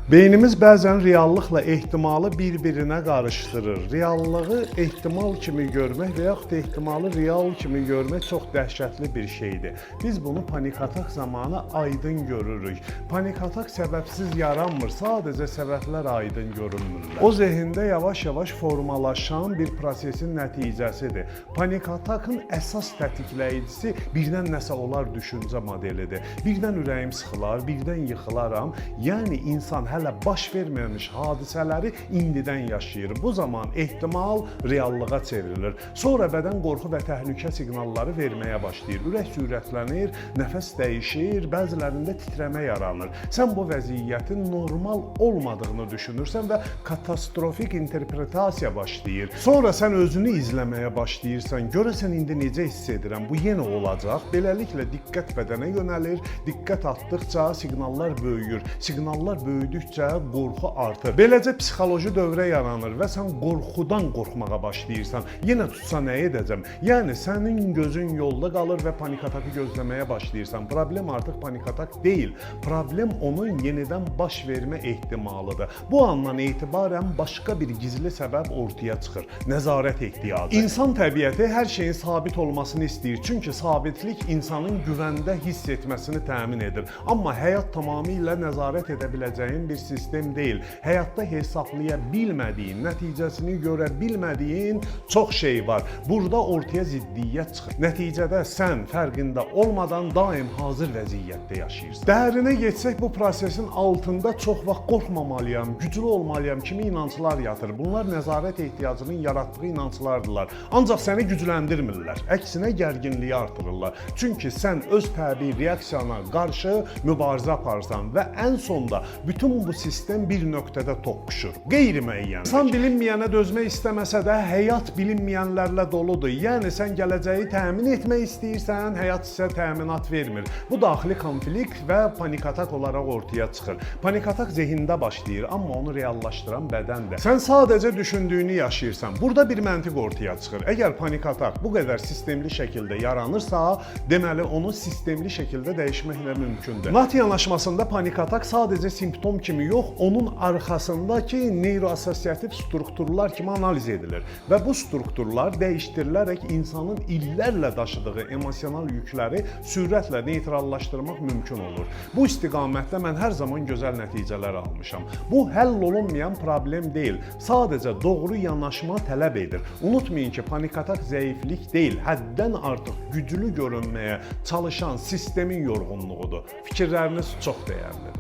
Beynimiz bəzən reallıqla ehtimalı bir-birinə qarışdırır. Reallığı ehtimal kimi görmək və yaxud da ehtimalı real kimi görmək çox dəhşətli bir şeydir. Biz bunu panik atak zamanı aydın görürük. Panik atak səbəbsiz yaranmır, sadəcə səbəblər aydın görünmürlər. O zehində yavaş-yavaş formalaşan bir prosesin nəticəsidir. Panik atakın əsas tetikləyicisi birdən nəsə olar düşüncə modelidir. Birdən ürəyim sıxılar, birdən yıxılaram. Yəni insan hələ baş verməmiş hadisələri indidən yaşayır. Bu zaman ehtimal reallığa çevrilir. Sonra bədən qorxu və təhlükə siqnalları verməyə başlayır. Ürək sürətlənir, nəfəs dəyişir, bəzilərində titrəmə yaranır. Sən bu vəziyyətin normal olmadığını düşünürsən və katastrofik interpretasiya başlayır. Sonra sən özünü izləməyə başlayırsan. Görəsən indi necə hiss edirəm? Bu yenə olacaq. Beləliklə diqqət bədənə yönəlir. Diqqət artdıqca siqnallar böyüyür. Siqnallar böyüdükcə qorxu artır. Beləcə psixoloji dövrə yaranır və sən qorxudan qorxmağa başlayırsan. Yenə tutsa nə edəcəm? Yəni sənin gözün yolda qalır və panik atakı gözləməyə başlayırsan. Problem artıq panik atak deyil. Problem onun yenidən baş vermə ehtimalıdır. Bu andan etibarən başqa bir gizli səbəb ortaya çıxır. Nəzarət ehtiyacı. İnsan təbiəti hər şeyin sabit olmasını istəyir. Çünki sabitlik insanın güvəndə hiss etməsini təmin edir. Amma həyat tamamilə nəzarət edə biləcəyin bir sistem deyil. Həyatda hesablaya bilmədiyin, nəticəsini görə bilmədiyin çox şey var. Burada ortaya ziddiyyət çıxır. Nəticədə sən fərqində olmadan daim hazır vəziyyətdə yaşayırsan. Dərinə geçsək bu prosesin altında çox vaxt qorxmamalıyam, güclü olmalıyam kimi inanclar yatır. Bunlar nəzarət ehtiyacının yaratdığı inanclardırlar. Ancaq səni gücləndirmirlər. Əksinə gərginliyi artırırlar. Çünki sən öz təbii reaksiyana qarşı mübarizə aparsan və ən sonda bütün bu sistem bir nöqtədə toqquşur. Qeyri-müəyyən. İnsan bilinməyənə dözmək istəməsə də həyat bilinməyənlərlə doludur. Yəni sən gələcəyi təmin etmək istəyirsən, həyat isə təminat vermir. Bu daxili konflikt və panik atak olaraq ortaya çıxır. Panik atak zehində başlayır, amma onu reallaşdıran bədəndir. Sən sadəcə düşündüyünü yaşayırsan. Burada bir məntiq ortaya çıxır. Əgər panik atak bu qədər sistemli şəkildə yaranırsa, deməli onu sistemli şəkildə dəyişməklə mümkündür. Nat yanaşmasında panik atak sadəcə simptom kimi yox, onun arxasındakı neyroassosiativ strukturlar kimi analiz edilir və bu strukturlar dəyişdirilərək insanın illərlə daşıdığı emosional yükləri sürətlə neytrallaşdırmaq mümkün olur. Bu istiqamətdə mən hər zaman gözəl nəticələr almışam. Bu həll olunmayan problem deyil, sadəcə doğru yanaşma tələb edir. Unutmayın ki, panik atak zəiflik deyil, həddən artıq güclü görünməyə çalışan sistemin yorğunluğudur. Fikirləriniz çox dəyərlidir.